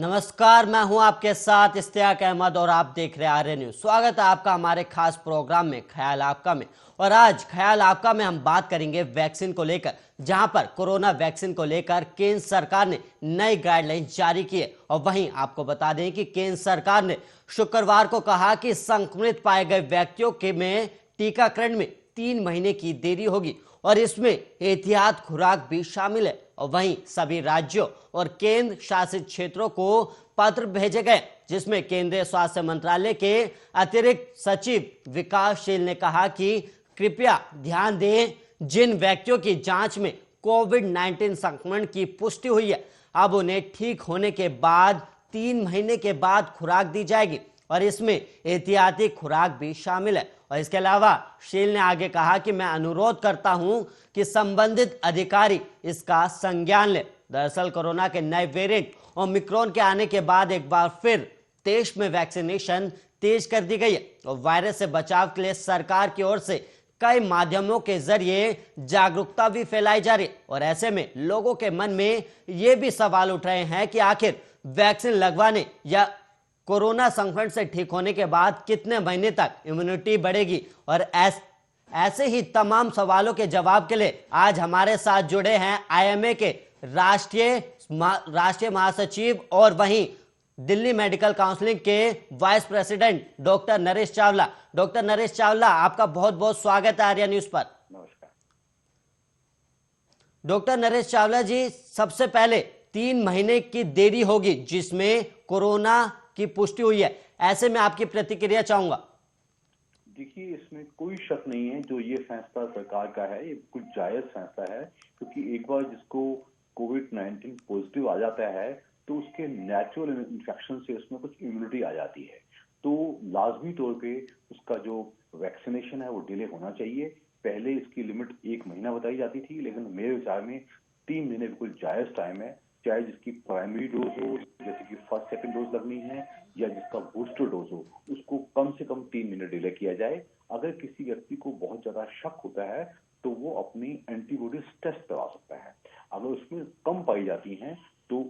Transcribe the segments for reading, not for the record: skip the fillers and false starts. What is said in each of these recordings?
नमस्कार, मैं हूं आपके साथ इश्तियाक अहमद और आप देख रहे हैं आर्य न्यूज। स्वागत है आपका हमारे खास प्रोग्राम में ख्याल आपका में। और आज ख्याल आपका में हम बात करेंगे वैक्सीन को लेकर, जहां पर कोरोना वैक्सीन को लेकर केंद्र सरकार ने नई गाइडलाइन जारी की है। और वहीं आपको बता दें कि केंद्र सरकार ने शुक्रवार को कहा कि संक्रमित पाए गए व्यक्तियों के में टीकाकरण में 3 महीने की देरी होगी और इसमें एहतियात खुराक भी शामिल है। और वहीं सभी राज्यों और केंद्र शासित क्षेत्रों को पत्र भेजे गए, जिसमें केंद्रीय स्वास्थ्य मंत्रालय के अतिरिक्त सचिव विकासशील ने कहा कि कृपया ध्यान दें, जिन व्यक्तियों की जांच में कोविड-19 संक्रमण की पुष्टि हुई है, अब उन्हें ठीक होने के बाद 3 महीने के बाद खुराक दी जाएगी और इसमें एहतियाती खुराक भी शामिल है। और इसके अलावा शील ने आगे कहा कि मैं अनुरोध करता हूं कि संबंधित अधिकारी इसका संज्ञान ले। दरअसल कोरोना के नए वेरिएंट ओमिक्रॉन के आने के बाद एक बार फिर देश में वैक्सीनेशन तेज कर दी गई है और वायरस से बचाव के लिए सरकार की ओर से कई माध्यमों के जरिए जागरूकता भी फैलाई जा रही है। और ऐसे में लोगों के मन में ये भी सवाल उठ रहे हैं कि आखिर वैक्सीन लगवाने या कोरोना संक्रमण से ठीक होने के बाद कितने महीने तक इम्यूनिटी बढ़ेगी। और ऐसे ही तमाम सवालों के जवाब के लिए आज हमारे साथ जुड़े हैं आईएमए के राष्ट्रीय महासचिव और वहीं दिल्ली मेडिकल काउंसिल के vice president doctor Naresh Chawla. Doctor Naresh Chawla, आपका बहुत बहुत स्वागत है आर्या न्यूज पर। नमस्कार। डॉक्टर नरेश चावला जी, सबसे पहले 3 महीने की देरी होगी जिसमें कोरोना की पुष्टि हुई है, ऐसे में आपकी प्रतिक्रिया चाहूंगा। देखिए, इसमें कोई शक नहीं है, जो ये फैसला सरकार का है ये कुछ जायज फैसला है, क्योंकि एक बार जिसको कोविड-19 पॉजिटिव आ जाता है तो उसके नेचुरल इन्फेक्शन से उसमें कुछ इम्यूनिटी आ जाती है, तो लाजमी तौर पे उसका जो वैक्सीनेशन है वो डिले होना चाहिए। पहले इसकी लिमिट 1 महीना बताई जाती थी, लेकिन मेरे विचार में 3 महीने बिल्कुल जायज टाइम है। चाहे जिसकी प्राइमरी डोज हो, जैसे कि फर्स्ट सेकंड डोज लगनी है, या जिसका बूस्टर डोज हो, उसको कम से कम 3 महीने डिले किया जाए। अगर किसी व्यक्ति को बहुत ज्यादा शक होता है तो वो अपनी एंटीबॉडीज टेस्ट करवा सकता है। अगर उसमें कम पाई जाती हैं तो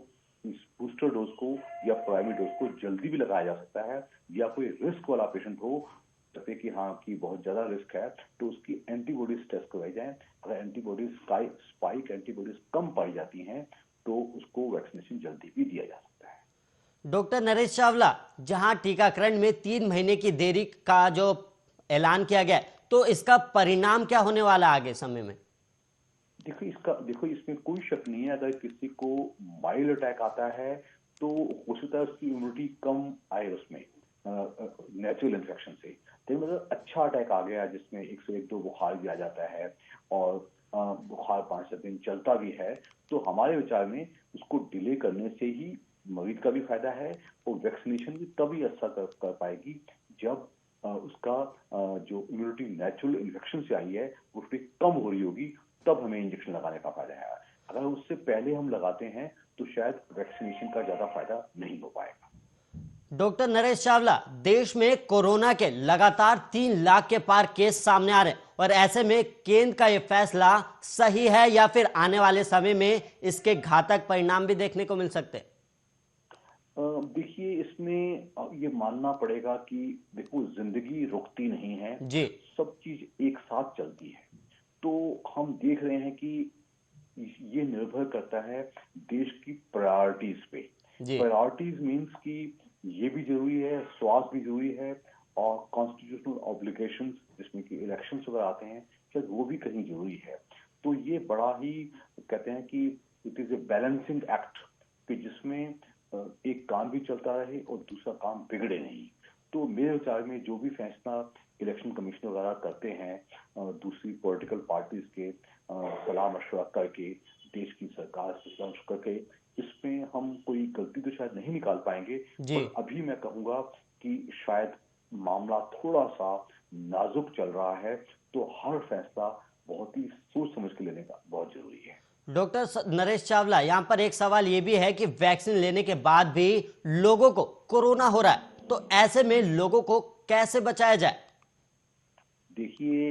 इस बूस्टर डोज को या प्राइमरी डोज को जल्दी भी लगाया जा सकता है, या कोई रिस्क वाला पेशेंट हो जैसे कि हाँ कि बहुत ज्यादा रिस्क है तो उसकी एंटीबॉडीज टेस्ट करवाई जाए। अगर एंटीबॉडीज स्पाइक एंटीबॉडीज कम पाई जाती हैं तो उसको वैक्सीनेशन जल्दी भी दिया जा सकता है। डॉक्टर नरेश चावला, जहां टीकाकरण में 3 महीने की देरी का जो ऐलान किया गया है, तो इसका परिणाम क्या होने वाला है आगे समय में? देखो, इसमें कोई शक नहीं है, अगर किसी को माइल्ड अटैक आता है तो हो सकता है उसकी इम्यूनिटी कम आए उसमें नेचुरल इन्फेक्शन से। तो मतलब अच्छा अटैक आ गया जिसमें 101-2 बुखार भी आ जाता है और बुखार 5-7 दिन चलता भी है, तो हमारे विचार में उसको डिले करने से ही मरीज का भी फायदा है और वैक्सीनेशन भी तभी असर कर पाएगी जब उसका जो इम्यूनिटी नेचुरल इन्फेक्शन से आई है वो उसकी कम हो रही होगी, तब हमें इंजेक्शन लगाने का फायदा है। अगर उससे पहले हम लगाते हैं तो शायद वैक्सीनेशन का ज्यादा फायदा नहीं हो पाएगा। डॉक्टर नरेश चावला, देश में कोरोना के लगातार 3 लाख के पार केस सामने आ रहे हैं और ऐसे में केंद्र का यह फैसला सही है या फिर आने वाले समय में इसके घातक परिणाम भी देखने को मिल सकते हैं? देखिए, इसमें ये मानना पड़ेगा कि देखो, जिंदगी रुकती नहीं है जी सब चीज एक साथ चलती है। तो हम देख रहे हैं कि ये निर्भर करता है देश की प्रायोरिटीज पे। जी प्रायोरिटीज मींस कि ये भी जरूरी है, स्वास्थ्य भी जरूरी है, और कॉन्स्टिट्यूशनल ऑब्लिगेशंस जिसमें कि इलेक्शंस वगैरह आते हैं शायद वो भी कहीं जरूरी है। तो ये बड़ा ही कहते हैं कि it is a balancing act, कि जिसमें एक काम भी चलता रहे और दूसरा काम बिगड़े नहीं। तो मेरे विचार में जो भी फैसला इलेक्शन कमीशन वगैरह करते हैं दूसरी पॉलिटिकल पार्टीज के सलाह मशवरा करके, देश की सरकार से सलाह मशवरा करके, इसमें हम कोई गलती तो शायद नहीं निकाल पाएंगे। जी पर अभी मैं कहूंगा कि शायद मामला थोड़ा सा नाजुक चल रहा है, तो हर फैसला बहुत ही सोच समझ के लेने का बहुत जरूरी है। डॉक्टर नरेश चावला, यहां पर एक सवाल यह भी है कि वैक्सीन लेने के बाद भी लोगों को कोरोना हो रहा है, तो ऐसे में लोगों को कैसे बचाया जाए? देखिए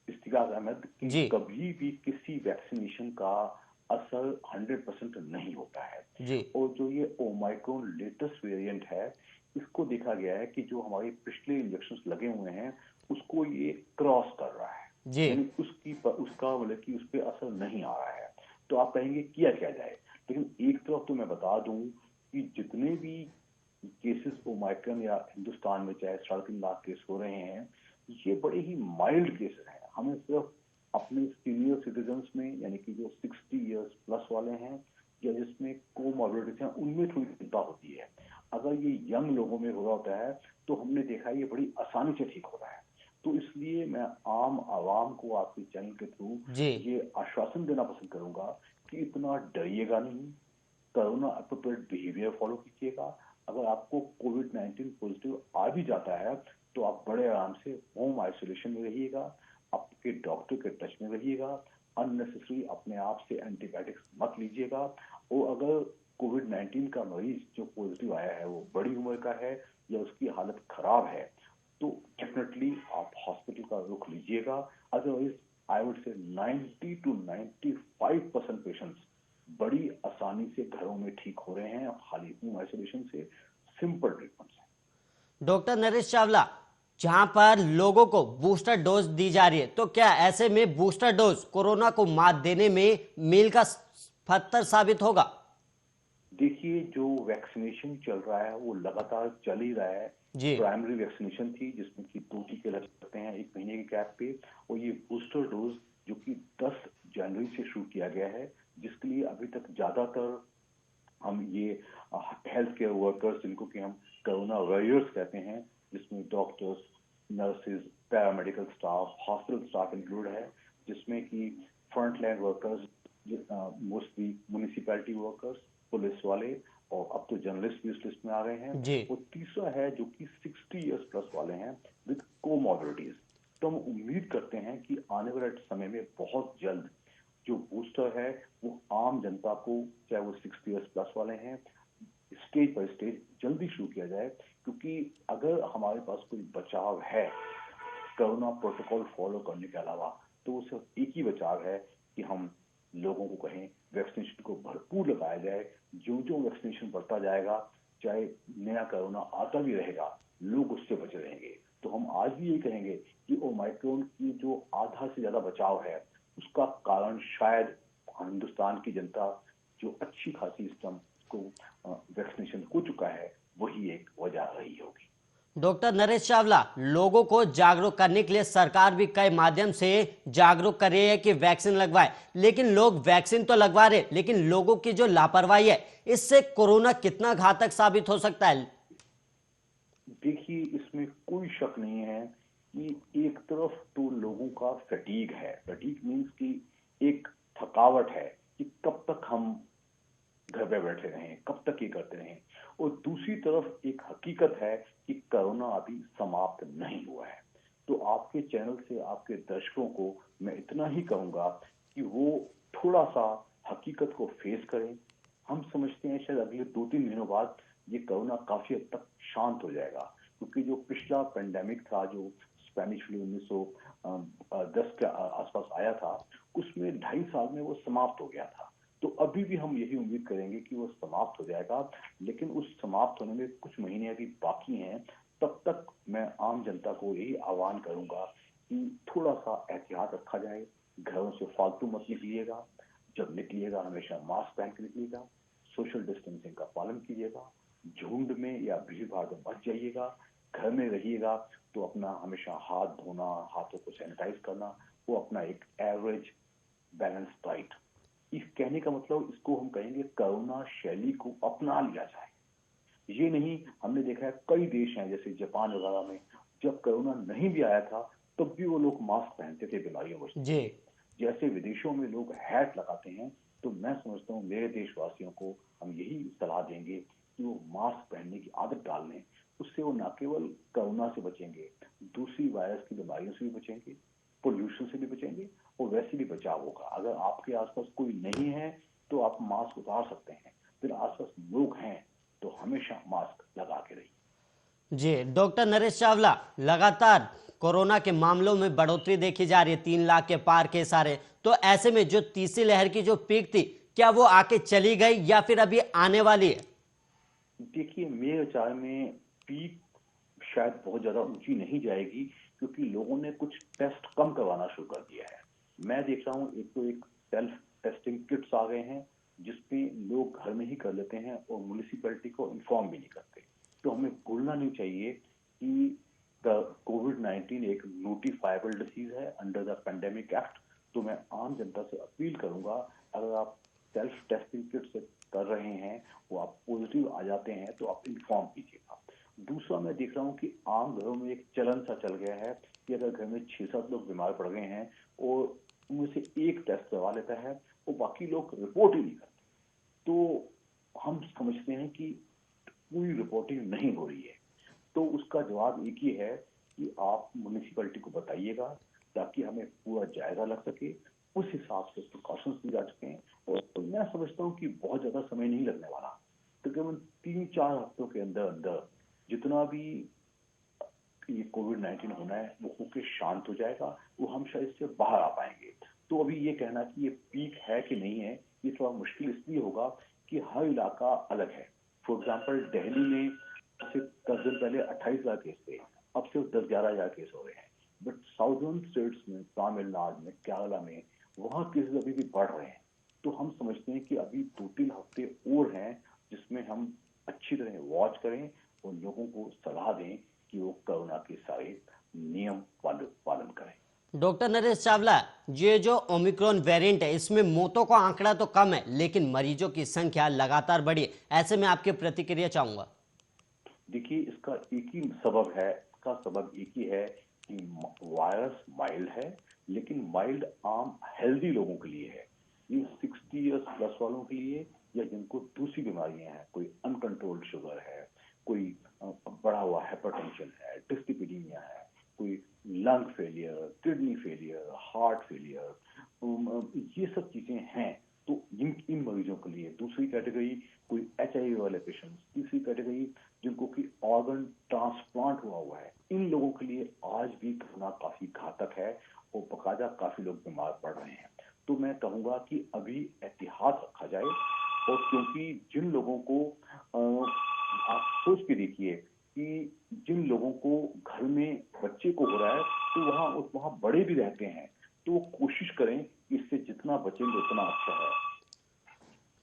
इश्तियाक अहमद, कि जी कभी भी किसी वैक्सीनेशन का असर 100% नहीं होता है। जी। और जो ये ओमाइक्रॉन लेटेस्ट वेरिएंट है, इसको देखा गया है कि जो हमारे पिछले इंजेक्शन लगे हुए हैं उसको ये क्रॉस कर रहा है, जी। यानी उसका मतलब कि उस पर असर नहीं आ रहा है। तो आप कहेंगे किया क्या जाए, लेकिन एक तरफ तो मैं बता दूं कि जितने भी केसेस ओमाइक्रॉन या हिंदुस्तान में चाहे 3.5 लाख केस हो रहे हैं, ये बड़े ही माइल्ड केसेस हैं। हमें सिर्फ अपने सीनियर सिटीजन्स में, यानी कि जो 60 इयर्स प्लस वाले हैं या जिसमें कोमॉर्बिडिटीज हैं, उनमें थोड़ी चिंता होती है। अगर ये यंग लोगों में हो रहा होता है तो हमने देखा है ये बड़ी आसानी से ठीक हो रहा है। तो इसलिए मैं आम आवाम को आपके चैनल के थ्रू जी। ये आश्वासन देना पसंद करूंगा कि इतना डरिएगा नहीं, कोरोना अप्रोप्रिएट बिहेवियर फॉलो कीजिएगा। अगर आपको कोविड-19 पॉजिटिव आ भी जाता है तो आप बड़े आराम से होम आइसोलेशन में रहिएगा, आपके डॉक्टर के टच में रहिएगा, अननेसेसरी अपने आप से एंटीबायोटिक्स मत लीजिएगा। और अगर कोविड-19 का मरीज जो पॉजिटिव आया है वो बड़ी उम्र का है या उसकी हालत खराब है, तो डेफिनेटली आप हॉस्पिटल का रुख लीजिएगा। Otherwise I would say 90 to 95% patients बड़ी आसानी से घरों में ठीक हो रहे हैं, खाली होम आइसोलेशन से, सिंपल ट्रीटमेंट से। डॉक्टर नरेश चावला, जहां पर लोगों को बूस्टर डोज दी जा रही है, तो क्या ऐसे में बूस्टर डोज कोरोना को मात देने में मील का पत्थर साबित होगा? देखिए, जो वैक्सीनेशन चल रहा है वो लगातार चल ही रहा है। जी। प्राइमरी वैक्सीनेशन थी जिसमें कि 2 टीके लगते हैं 1 महीने के गैप पे, और ये बूस्टर डोज जो कि 10 जनवरी से शुरू किया गया है, जिसके लिए अभी तक ज्यादातर हम ये हेल्थ केयर वर्कर्स, जिनको कि हम कोरोना वॉरियर्स कहते हैं, जिसमें doctors, nurses, paramedical staff, hospital staff include है, जिसमें कि front line workers, mostly municipality workers, police वाले, और अब तो जर्नलिस्ट भी इस लिस्ट में आ गए हैं। जी। और तीसरा है जो कि 60 इयर्स प्लस वाले हैं विद कोमॉर्बिडिटीज। तो हम उम्मीद करते हैं कि आने वाले समय में बहुत जल्द जो बूस्टर है वो आम जनता को, चाहे वो 60 इयर्स प्लस वाले हैं, स्टेज बाय स्टेज जल्दी शुरू किया जाए। क्योंकि अगर हमारे पास कोई बचाव है कोरोना प्रोटोकॉल फॉलो करने के अलावा, तो वो सिर्फ एक ही बचाव है कि हम लोगों को कहें वैक्सीनेशन को भरपूर लगाया जाए। जो जो वैक्सीनेशन बढ़ता जाएगा, चाहे नया कोरोना आता भी रहेगा, लोग उससे बचे रहेंगे। तो हम आज भी यही कहेंगे कि ओमाइक्रॉन की जो आधा से ज्यादा बचाव है, उसका कारण शायद हिंदुस्तान की जनता जो अच्छी खासी इस टाइम को वैक्सीनेशन हो चुका है, वही एक वजह रही होगी। डॉक्टर नरेश चावला, लोगों को जागरूक करने के लिए सरकार भी कई माध्यम से जागरूक कर रही है कि वैक्सीन लगवाए, लेकिन लोग वैक्सीन तो लगवा रहे, लेकिन लोगों की जो लापरवाही है, इससे कोरोना कितना घातक साबित हो सकता है? देखिए, इसमें कोई शक नहीं है कि एक तरफ तो लोगों का फटीग है। फटीग मीन्स कि एक थकावट है कि कब तक हम घर पे बैठे रहें, कब तक ये करते रहें। और दूसरी तरफ एक हकीकत है कि कोरोना अभी समाप्त नहीं हुआ है। तो आपके चैनल से आपके दर्शकों को मैं इतना ही कहूंगा कि वो थोड़ा सा हकीकत को फेस करें। हम समझते हैं शायद अगले 2-3 महीनों बाद ये कोरोना काफी हद तक शांत हो जाएगा, क्योंकि जो पिछला पेंडेमिक था, जो स्पेनिश फ्लू 1910 के आसपास आया था, उसमें 2.5 साल में वो समाप्त हो गया था। तो अभी भी हम यही उम्मीद करेंगे कि वो समाप्त हो जाएगा, लेकिन उस समाप्त होने में कुछ महीने अभी बाकी हैं। तब तक मैं आम जनता को यही आह्वान करूंगा कि थोड़ा सा एहतियात रखा जाए, घरों से फालतू मत निकलिएगा, जब निकलिएगा हमेशा मास्क पहन के निकलिएगा, सोशल डिस्टेंसिंग का पालन कीजिएगा, झुंड में या भीड़ भाड़ में मत जाइएगा, घर में रहिएगा तो अपना हमेशा हाथ धोना, हाथों को सैनिटाइज करना, वो अपना एक एवरेज बैलेंस डाइट। इस कहने का मतलब इसको हम कहेंगे कोरोना शैली को अपना लिया जाए। ये नहीं, हमने देखा है कई देश हैं जैसे जापान वगैरह में, जब कोरोना नहीं भी आया था तब भी वो लोग मास्क पहनते थे बीमारियों बचने के लिए। जैसे विदेशों में लोग हैट लगाते हैं, तो मैं समझता हूँ मेरे देशवासियों को हम यही सलाह देंगे कि वो मास्क पहनने की आदत डाल लें। उससे वो न केवल कोरोना से बचेंगे, दूसरी वायरस की बीमारियों से भी बचेंगे, पोल्यूशन से भी बचेंगे, और वैसे भी बचाव होगा। अगर आपके आसपास कोई नहीं है तो आप मास्क उतार सकते हैं, फिर आसपास लोग हैं तो हमेशा मास्क लगा के रहिए। जी। डॉक्टर नरेश चावला, लगातार कोरोना के मामलों में बढ़ोतरी देखी जा रही है, 3 लाख के पार केस आ रहे, तो ऐसे में जो तीसरी लहर की जो पीक थी, क्या वो आके चली गई या फिर अभी आने वाली है? देखिए, मेरे विचार में पीक शायद बहुत ज्यादा ऊंची नहीं जाएगी, क्योंकि लोगों ने कुछ टेस्ट कम करवाना शुरू कर दिया है। मैं देख रहा हूँ एक सेल्फ टेस्टिंग किट्स आ गए हैं, जिसमें लोग घर में ही कर लेते हैं और म्युनिसिपैलिटी को इन्फॉर्म भी नहीं करते। तो हमें भूलना नहीं चाहिए कि कोविड-19 एक नोटिफाइबल डिसीज है अंडर द पेंडेमिक एक्ट। तो मैं आम जनता से अपील करूंगा, अगर आप सेल्फ टेस्टिंग किट से कर रहे हैं, वो आप पॉजिटिव आ जाते हैं, तो आप इन्फॉर्म कीजिएगा। दूसरा, मैं देख रहा हूँ कि आम घरों में एक चलन सा चल गया है कि अगर घर में 6-7 लोग बीमार पड़ गए हैं और उनमें से एक टेस्ट करवा लेता है, वो बाकी लोग रिपोर्ट ही नहीं करते। तो हम समझते हैं कि पूरी रिपोर्टिंग नहीं हो रही है। तो उसका जवाब एक ही है कि आप म्युनिसिपैलिटी को बताइएगा, ताकि हमें पूरा जायजा लग सके, उस हिसाब से प्रिकॉशंस ली जा सकें। और मैं समझता हूँ कि बहुत ज्यादा समय नहीं लगने वाला। तकरीबन 3-4 हफ्तों के अंदर अंदर जितना भी ये कोविड-19 होना है वो होके शांत हो जाएगा, वो हम शायद इससे बाहर आ पाएंगे। तो अभी ये कहना कि ये पीक है कि नहीं है, ये थोड़ा मुश्किल इसलिए होगा कि हर इलाका अलग है। फॉर एग्जाम्पल, दिल्ली में सिर्फ 10 दिन पहले 28,000 केस थे, अब सिर्फ 10-11,000 केस हो रहे हैं। बट साउदर्न स्टेट्स में, तमिलनाडु में, केरला में, वहाँ केसेस अभी भी बढ़ रहे हैं। तो हम समझते हैं कि अभी 2-3 हफ्ते और हैं, जिसमें हम अच्छी तरह वॉच करें और लोगों को सलाह दें कि वो कोरोना के सारे नियम पालन करें। डॉक्टर नरेश चावला, ये जो ओमिक्रॉन वेरिएंट है इसमें मौतों का आंकड़ा तो कम है लेकिन मरीजों की संख्या लगातार बढ़ी है, ऐसे में आपकी प्रतिक्रिया चाहूंगा। देखिए, इसका एक ही सबब है, इसका सबब एक ही है कि वायरस माइल्ड है, लेकिन माइल्ड आम हेल्दी लोगों के लिए है। ये 60 इयर्स प्लस वालों के लिए, या जिनको दूसरी बीमारियां हैं, कोई अनकंट्रोल्ड शुगर है, कोई बढ़ा हुआ हाइपरटेंशन है, डिस्लिपिडीमिया है, कोई lung failure, kidney failure, heart failure, ये सब चीजें हैं। तो इन मरीजों के लिए दूसरी कैटेगरी, कोई HIV वाले पेशेंट्स, तीसरी कैटेगरी जिनको कि ऑर्गन ट्रांसप्लांट हुआ है, इन लोगों के लिए आज भी कोरोना काफी घातक है और बकायदा काफी लोग बीमार पड़ रहे हैं। तो मैं कहूंगा कि अभी एहतियात रखा जाए। और क्योंकि जिन लोगों को आप सोच के देखिए कि जिन लोगों को घर में बच्चे को हो रहा है, तो वहाँ बड़े भी रहते हैं, तो वो कोशिश करें कि इससे जितना बचेंगे उतना अच्छा है।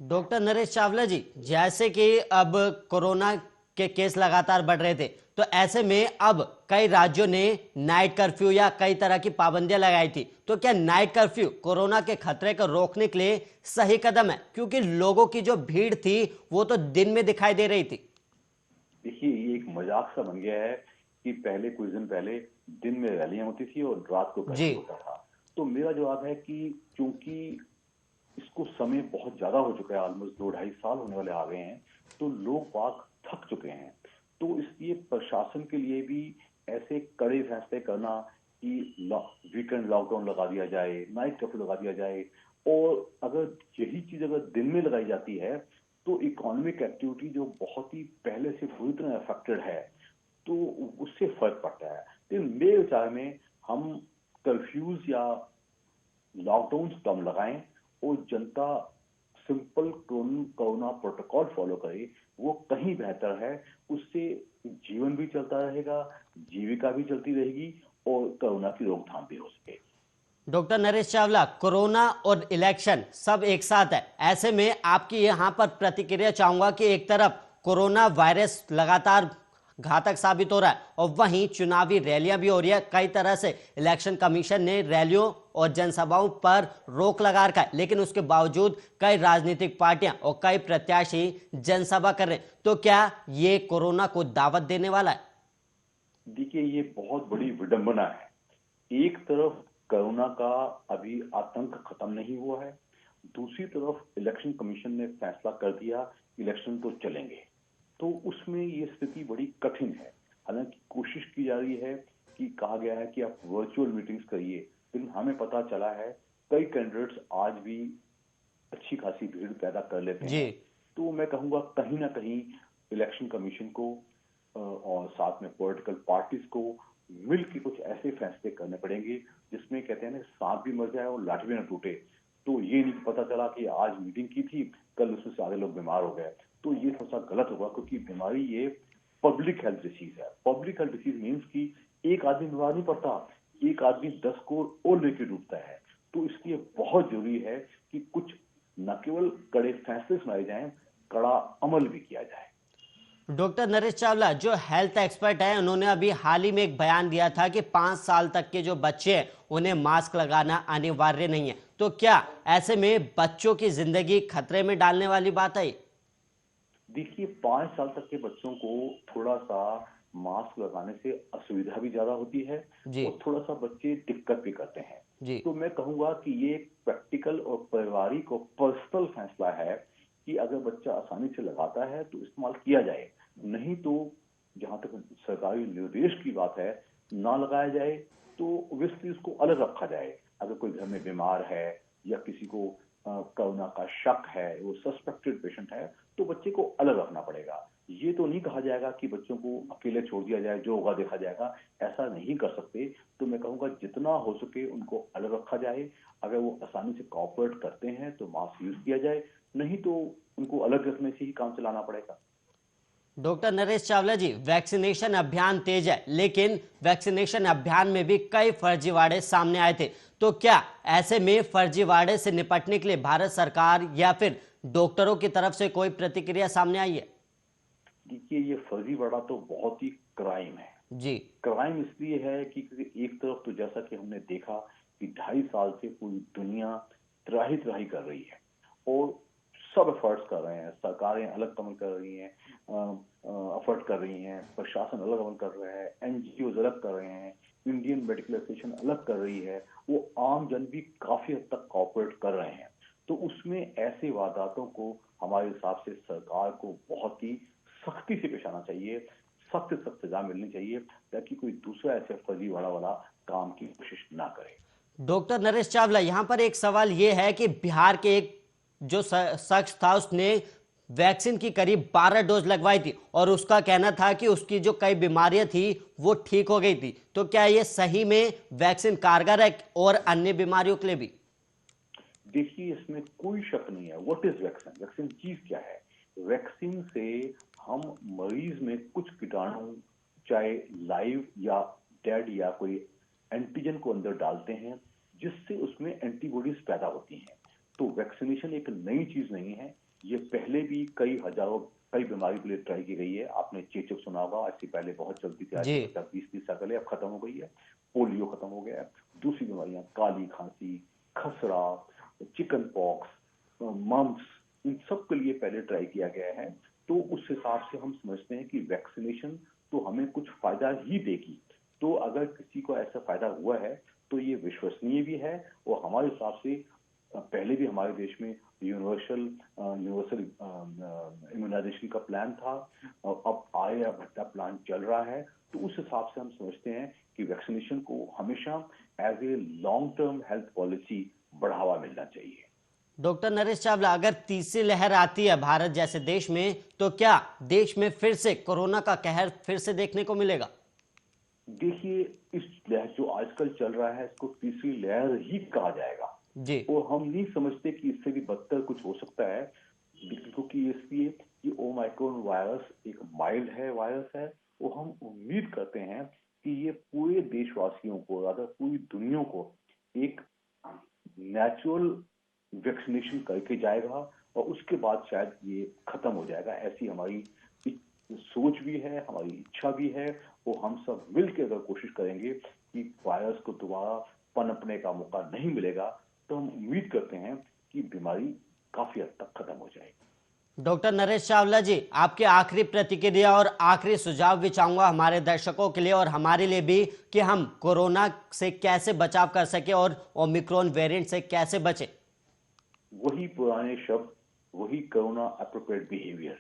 डॉक्टर नरेश चावला जी, जैसे कि अब कोरोना के केस लगातार बढ़ रहे थे, तो ऐसे में अब कई राज्यों ने नाइट कर्फ्यू या कई तरह की पाबंदियां लगाई थी। तो क्या नाइट कर्फ्यू कोरोना के खतरे को रोकने के लिए सही कदम है, क्योंकि लोगों की जो भीड़ थी वो तो दिन में दिखाई दे रही थी? देखिए, ये एक मजाक सा बन गया है कि पहले कुछ दिन पहले दिन में रैलियां होती थी और रात को जी। कर्फ्यू होता था। तो मेरा जवाब है कि चूंकि इसको समय बहुत ज्यादा हो चुका है, ऑलमोस्ट 2-2.5 साल होने वाले आ गए हैं, तो लोग बाग थक चुके हैं। तो इसलिए प्रशासन के लिए भी ऐसे कड़े फैसले करना कि वीकेंड लॉकडाउन लगा दिया जाए, नाइट कर्फ्यू लगा दिया जाए, और अगर यही चीज अगर दिन में लगाई जाती है, तो इकोनॉमिक एक्टिविटी जो बहुत ही पहले से पूरी तरह अफेक्टेड है, तो उससे फर्क पड़ता है। तो मेरे विचार में हम कर्फ्यूज या लॉकडाउन कम लगाएं और जनता सिंपल कोरोना प्रोटोकॉल फॉलो करे, वो कहीं बेहतर है। उससे जीवन भी चलता रहेगा, जीविका भी चलती रहेगी और कोरोना की रोकथाम भी हो सके। डॉक्टर नरेश चावला, कोरोना और इलेक्शन सब एक साथ है, ऐसे में आपकी यहां पर प्रतिक्रिया चाहूंगा कि एक तरफ कोरोना वायरस लगातार घातक साबित हो रहा है और वहीं चुनावी रैलियां भी हो रही है। कई तरह से इलेक्शन कमीशन ने रैलियों और जनसभाओं पर रोक लगा रखा है, लेकिन उसके बावजूद कई राजनीतिक पार्टियां और कई प्रत्याशी जनसभा कर रहे हैं। तो क्या ये कोरोना को दावत देने वाला है? देखिए, ये बहुत बड़ी विडंबना है। एक तरफ कोरोना का अभी आतंक खत्म नहीं हुआ है, दूसरी तरफ इलेक्शन कमीशन ने फैसला कर दिया इलेक्शन तो चलेंगे। तो उसमें ये स्थिति बड़ी कठिन है। हालांकि कोशिश की जा रही है, कि कहा गया है कि आप वर्चुअल मीटिंग्स करिए, लेकिन हमें पता चला है कई कैंडिडेट्स आज भी अच्छी खासी भीड़ पैदा कर लेते जी। हैं। तो मैं कहूंगा कहीं ना कहीं इलेक्शन कमीशन को और साथ में पॉलिटिकल पार्टीज को मिल के कुछ ऐसे फैसले करने पड़ेंगे, जिसमें कहते हैं ना, सांप भी मर जाए और लाठी भी ना टूटे। तो ये नहीं पता चला कि आज मीटिंग की थी, कल उसमें से आधे लोग बीमार हो गए। तो ये थोड़ा सा गलत होगा, क्योंकि बीमारी ये पब्लिक हेल्थ डिसीज है। पब्लिक हेल्थ डिसीज मीन्स कि एक आदमी बीमार नहीं पड़ता, एक आदमी 10 को और लेके डूबता है। तो इसलिए बहुत जरूरी है कि कुछ न केवल कड़े फैसले सुनाए जाएं, कड़ा अमल भी किया जाए। डॉक्टर नरेश चावला जो हेल्थ एक्सपर्ट हैं, उन्होंने अभी हाल ही में एक बयान दिया था कि 5 साल तक के जो बच्चे हैं उन्हें मास्क लगाना अनिवार्य नहीं है। तो क्या ऐसे में बच्चों की जिंदगी खतरे में डालने वाली बात है? देखिए, 5 साल तक के बच्चों को थोड़ा सा मास्क लगाने से असुविधा भी ज्यादा होती है जी। और थोड़ा सा बच्चे दिक्कत भी करते हैं। जी। तो मैं कहूंगा कि ये एक प्रैक्टिकल और पारिवारिक और पर्सनल फैसला है कि अगर बच्चा आसानी से लगाता है तो इस्तेमाल किया जाए, नहीं तो जहां तक सरकारी निर्देश की बात है, ना लगाया जाए तो ऑब्वियसली उसको अलग रखा जाए। अगर कोई घर में बीमार है या किसी को कोरोना का शक है, वो सस्पेक्टेड पेशेंट है, तो बच्चे को अलग रखना पड़ेगा। ये तो नहीं कहा जाएगा कि बच्चों को अकेले छोड़ दिया जाए, जो होगा देखा जाएगा, ऐसा नहीं कर सकते। तो मैं कहूंगा जितना हो सके उनको अलग रखा जाए। अगर वो आसानी से कॉपरेट करते हैं तो मास्क यूज किया जाए, नहीं तो उनको अलग रखने से ही काम चलाना पड़ेगा। डॉक्टर नरेश चावला जी, वैक्सीनेशन अभियान तेज है, लेकिन वैक्सीनेशन अभियान में भी कई फर्जीवाड़े सामने आए थे। तो क्या ऐसे में फर्जीवाड़े से निपटने के लिए भारत सरकार या फिर डॉक्टरों की तरफ से कोई प्रतिक्रिया सामने आई है? देखिए, ये फर्जीवाड़ा तो बहुत ही क्राइम है। जी। क्राइम इसलिए है कि क्योंकि एक तरफ तो जैसा कि हमने देखा कि 2.5 साल से पूरी दुनिया त्राही त्राही कर रही है और सब एफर्ट्स कर रहे हैं, सरकारें अलग अमल कर रही हैं, एफर्ट कर रही हैं, प्रशासन अलग अमल कर रहा है, एनजीओ अलग कर रहे हैं, इंडियन मेडिकल एसोसिएशन अलग कर रही है, वो आम जन भी काफी हद तक कॉपरेट कर रहे हैं। तो उसमें ऐसे वारदातों को हमारे हिसाब से सरकार को बहुत ही सख्ती से पेश आना चाहिए, सख्त सख्त सजा मिलनी चाहिए, ताकि कोई दूसरा ऐसे फर्जीवाड़ा वाला काम की कोशिश ना करे। डॉक्टर नरेश चावला, यहां पर एक सवाल यह है कि बिहार के एक जो शख्स था, उसने वैक्सीन की करीब 12 डोज लगवाई थी और उसका कहना था कि उसकी जो कई बीमारियां थी वो ठीक हो गई थी। तो क्या ये सही में वैक्सीन कारगर है और अन्य बीमारियों के लिए भी? देखिए, इसमें कोई शक नहीं है। What is vaccine? वैक्सीन चीज क्या है? वैक्सीन से हम मरीज में कुछ कीटाणु, चाहे लाइव या डेड या कोई एंटीजन को अंदर डालते हैं, जिससे उसमें एंटीबॉडीज पैदा होती हैं। तो वैक्सीनेशन एक नई चीज नहीं है। ये पहले भी कई बीमारी के लिए ट्राई की गई है। आपने चेचक सुना होगा, इससे पहले बहुत चलती थी, आज जी। से 20-30 साल पहले, अब खत्म हो गई है। पोलियो खत्म हो गया है। दूसरी बीमारियां, काली खांसी, खसरा, चिकन पॉक्स, मम्प्स, इन सब के लिए पहले ट्राई किया गया है। तो उस हिसाब से हम समझते हैं कि वैक्सीनेशन तो हमें कुछ फायदा ही देगी। तो अगर किसी को ऐसा फायदा हुआ है तो ये विश्वसनीय भी है और हमारे हिसाब से पहले भी हमारे देश में यूनिवर्सल इम्यूनाइजेशन का प्लान था और अब आर्यभट्टा प्लान चल रहा है। तो उस हिसाब से हम समझते हैं कि वैक्सीनेशन को हमेशा as a long term health policy बढ़ावा मिलना चाहिए। डॉक्टर नरेश चावला, अगर तीसरी लहर आती है भारत जैसे देश में, तो क्या देश में फिर से कोरोना का कहर फिर से देखने को मिलेगा? देखिए, इस लहर जो आजकल चल रहा है इसको तीसरी लहर ही कहा जाएगा जी। और हम नहीं समझते कि इससे भी बदतर कुछ हो सकता है, क्योंकि इसलिए कि ओमाइक्रोन वायरस एक माइल्ड है वायरस है और हम उम्मीद करते हैं कि ये पूरे देशवासियों को, rather पूरी दुनिया को एक नेचुरल वैक्सीनेशन करके जाएगा और उसके बाद शायद ये खत्म हो जाएगा। ऐसी हमारी सोच भी है, हमारी इच्छा भी है और हम सब मिलकर अगर कोशिश करेंगे कि वायरस को दोबारा पनपने का मौका नहीं मिलेगा, तो हम उम्मीद करते हैं कि बीमारी काफी हद तक खत्म हो जाएगी। डॉक्टर नरेश चावला जी, आपकी आखिरी प्रतिक्रिया और आखिरी सुझाव भी चाहूंगा हमारे दर्शकों के लिए और हमारे लिए भी, कि हम कोरोना से कैसे बचाव कर सके और ओमिक्रॉन वेरिएंट से कैसे बचे। वही पुराने शब्द, वही कोरोना अप्रोप्रिएट बिहेवियर।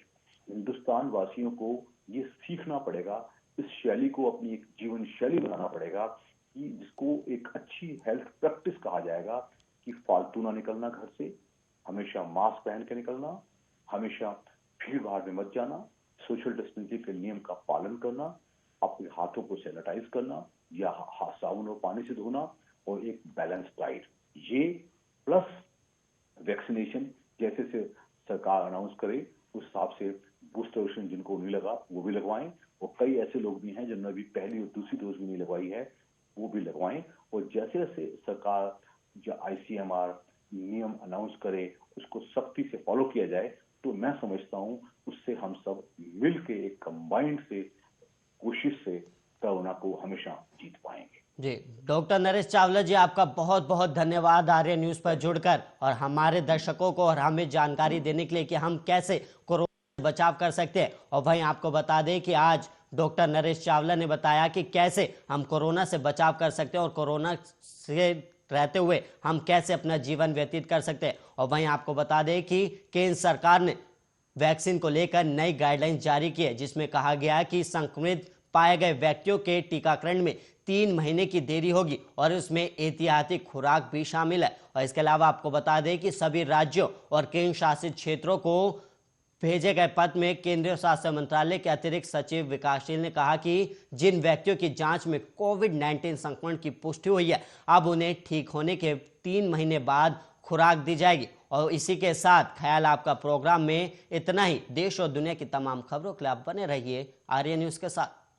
हिंदुस्तान वासियों को ये सीखना पड़ेगा, इस शैली को अपनी एक जीवन शैली बनाना पड़ेगा कि जिसको एक अच्छी हेल्थ प्रैक्टिस कहा जाएगा कि फालतू ना निकलना घर से, हमेशा मास्क पहन के निकलना, हमेशा भीड़ भाड़ में मत जाना, सोशल डिस्टेंसिंग के नियम का पालन करना, अपने हाथों को सैनिटाइज करना या साबुन और पानी से धोना और एक बैलेंस डाइट। ये प्लस वैक्सीनेशन जैसे से सरकार अनाउंस करे उस हिसाब से बूस्टर डोज जिनको नहीं लगा वो भी लगवाएं, और कई ऐसे लोग भी हैं जिन्होंने अभी पहली और दूसरी डोज भी नहीं लगवाई है, वो भी लगवाएं। और जैसे जैसे सरकार जो ICMR नियम अनाउंस करे उसको सख्ती से फॉलो किया जाए, तो मैं समझता हूं उससे हम सब मिल के एक कंबाइंड से कोशिश से कोरोना को हमेशा जीत पाएंगे। जी, डॉक्टर नरेश चावला जी, आपका बहुत बहुत धन्यवाद आर्य न्यूज़ पर जुड़कर और हमारे दर्शकों को और हमें जानकारी देने के लिए कि हम कैसे कोरोना से बचाव कर सकते हैं। और वहीं आपको बता दें कि आज डॉक्टर नरेश चावला ने बताया कि कैसे हम कोरोना से बचाव कर सकते हैं और कोरोना से रहते हुए हम कैसे अपना जीवन व्यतीत कर सकते हैं। और वहीं आपको बता दें कि केंद्र सरकार ने वैक्सीन को लेकर नई गाइडलाइन जारी की है, जिसमें कहा गया है कि संक्रमित पाए गए व्यक्तियों के टीकाकरण में 3 महीने की देरी होगी और उसमें एहतियाती खुराक भी शामिल है। और इसके अलावा आपको बता दें कि सभी राज्यों और केंद्र शासित क्षेत्रों को भेजे गए पत्र में केंद्रीय स्वास्थ्य मंत्रालय के अतिरिक्त सचिव विकासशील ने कहा कि जिन व्यक्तियों की जांच में कोविड-19 संक्रमण की पुष्टि हुई है, अब उन्हें ठीक होने के 3 महीने बाद खुराक दी जाएगी। और इसी के साथ ख्याल आपका प्रोग्राम में इतना ही। देश और दुनिया की तमाम खबरों के लिए आप बने रहिए आर्य न्यूज़ के साथ।